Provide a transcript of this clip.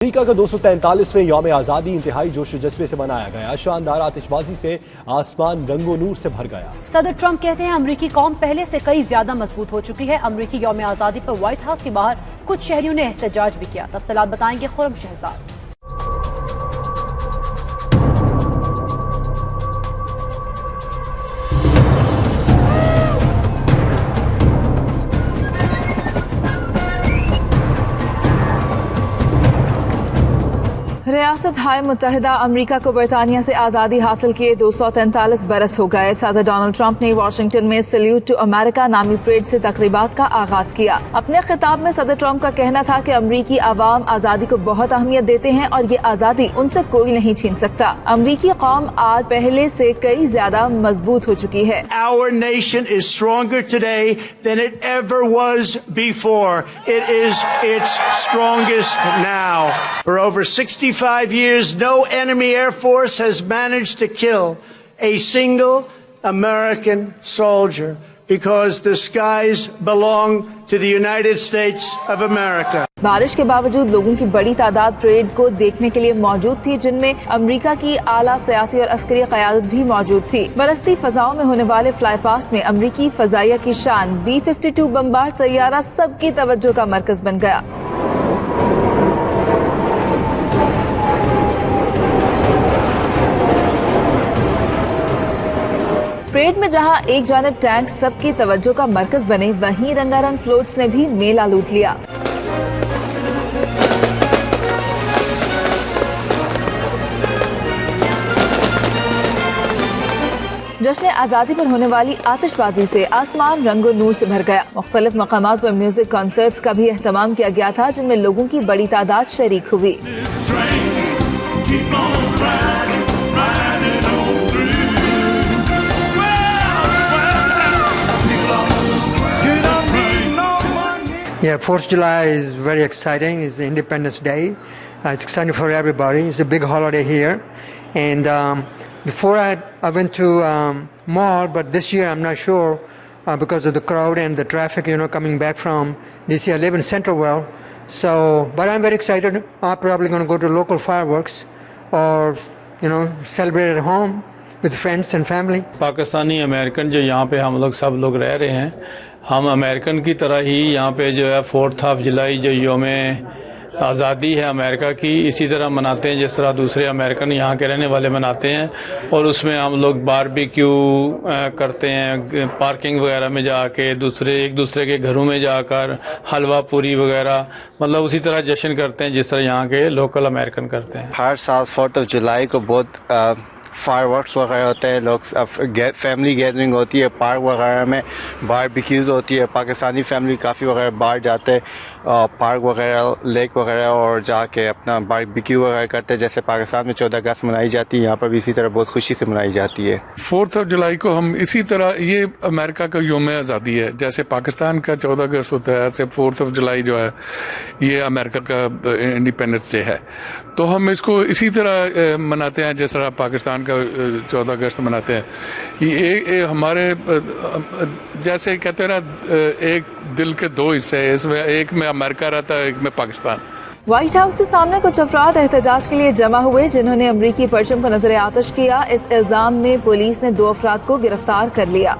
امریکہ کا 243ویں یوم آزادی انتہائی جوش و جذبے سے منایا گیا۔ شاندار آتش بازی سے آسمان رنگ و نور سے بھر گیا۔ صدر ٹرمپ کہتے ہیں امریکی قوم پہلے سے کئی زیادہ مضبوط ہو چکی ہے۔ امریکی یوم آزادی پر وائٹ ہاؤس کے باہر کچھ شہریوں نے احتجاج بھی کیا۔ تفصیلات بتائیں گے خرم شہزاد۔ ریاست ہائے متحدہ امریکہ کو برطانیہ سے آزادی حاصل کیے 243 برس ہو گئے۔ صدر ڈونلڈ ٹرمپ نے واشنگٹن میں سلیوٹ ٹو امریکہ نامی پریڈ سے تقریبات کا آغاز کیا۔ اپنے خطاب میں صدر ٹرمپ کا کہنا تھا کہ امریکی عوام آزادی کو بہت اہمیت دیتے ہیں اور یہ آزادی ان سے کوئی نہیں چھین سکتا۔ امریکی قوم آج پہلے سے کئی زیادہ مضبوط ہو چکی ہے۔ Our nation is stronger today than it ever was before. It is its strongest now. For over 65 years, no enemy air force has managed to kill a single American soldier because the skies belong to the United States of America. بارش کے باوجود لوگوں کی بڑی تعداد parade کو دیکھنے کے لیے موجود تھی، جن میں امریکہ کی اعلیٰ سیاسی اور عسکری قیادت بھی موجود تھی۔ برستی فضاؤں میں ہونے والے فلائی پاسٹ میں امریکی فضائیہ کی شان B-52 بمبار طیارہ سب کی توجہ کا مرکز بن گیا۔ پریڈ میں جہاں ایک جانب ٹینک سب کی توجہ کا مرکز بنے، وہیں رنگا رنگ فلوٹس نے بھی میلہ لوٹ لیا۔ جشن آزادی پر ہونے والی آتش بازی سے آسمان رنگ و نور سے بھر گیا۔ مختلف مقامات پر میوزک کنسرٹس کا بھی اہتمام کیا گیا تھا، جن میں لوگوں کی بڑی تعداد شریک ہوئی۔ Yeah, 4th July is very exciting. It's Independence Day. It's exciting for everybody. It's a big holiday here. And before I went to mall, but this year I'm not sure because of the crowd and the traffic, coming back from DC. I live in Centralville. So, but I'm very excited. I'm probably going to go to local fireworks or, celebrate at home with friends and family. Pakistani American جو یہاں پہ ہم لوگ سب لوگ رہ رہے ہیں، ہم امریکن کی طرح ہی یہاں پہ جو ہے 4 جولائی جو یوم آزادی ہے امریکہ کی، اسی طرح مناتے ہیں جس طرح دوسرے امریکن یہاں کے رہنے والے مناتے ہیں، اور اس میں ہم لوگ باربیکیو کرتے ہیں، پارکنگ وغیرہ میں جا کے ایک دوسرے کے گھروں میں جا کر حلوہ پوری وغیرہ، مطلب اسی طرح جشن کرتے ہیں جس طرح یہاں کے لوکل امریکن کرتے ہیں۔ ہر سال 4 جولائی کو بہت فائر ورکس وغیرہ ہوتے ہیں، لوگ فیملی گیدرنگ ہوتی ہے، پارک وغیرہ میں باربیکیوز ہوتی ہے، پاکستانی فیملی کافی وغیرہ باہر جاتے ہیں پارک وغیرہ لیک وغیرہ اور جا کے اپنا باربیکیو وغیرہ کرتے ہیں، جیسے پاکستان میں 14 اگست منائی جاتی ہے، یہاں پر بھی اسی طرح بہت خوشی سے منائی جاتی ہے۔ 4 جولائی کو ہم اسی طرح، یہ امریکہ کا یوم آزادی ہے، جیسے پاکستان کا 14 اگست ہوتا ہے، ایسے 4 جولائی جو ہے یہ امریکہ کا انڈیپینڈنس ڈے ہے، تو ہم اس کو اسی طرح مناتے ہیں جس طرح پاکستان کا 14 اگست مناتے ہیں۔ یہ ہمارے جیسے کہتے ہیں نا، ایک دل کے 2 حصے، اس میں ایک میں امریکہ رہتا ہے، ایک میں پاکستان۔ وائٹ ہاؤس کے سامنے کچھ افراد احتجاج کے لیے جمع ہوئے، جنہوں نے امریکی پرچم کو نظر آتش کیا۔ اس الزام میں پولیس نے 2 افراد کو گرفتار کر لیا۔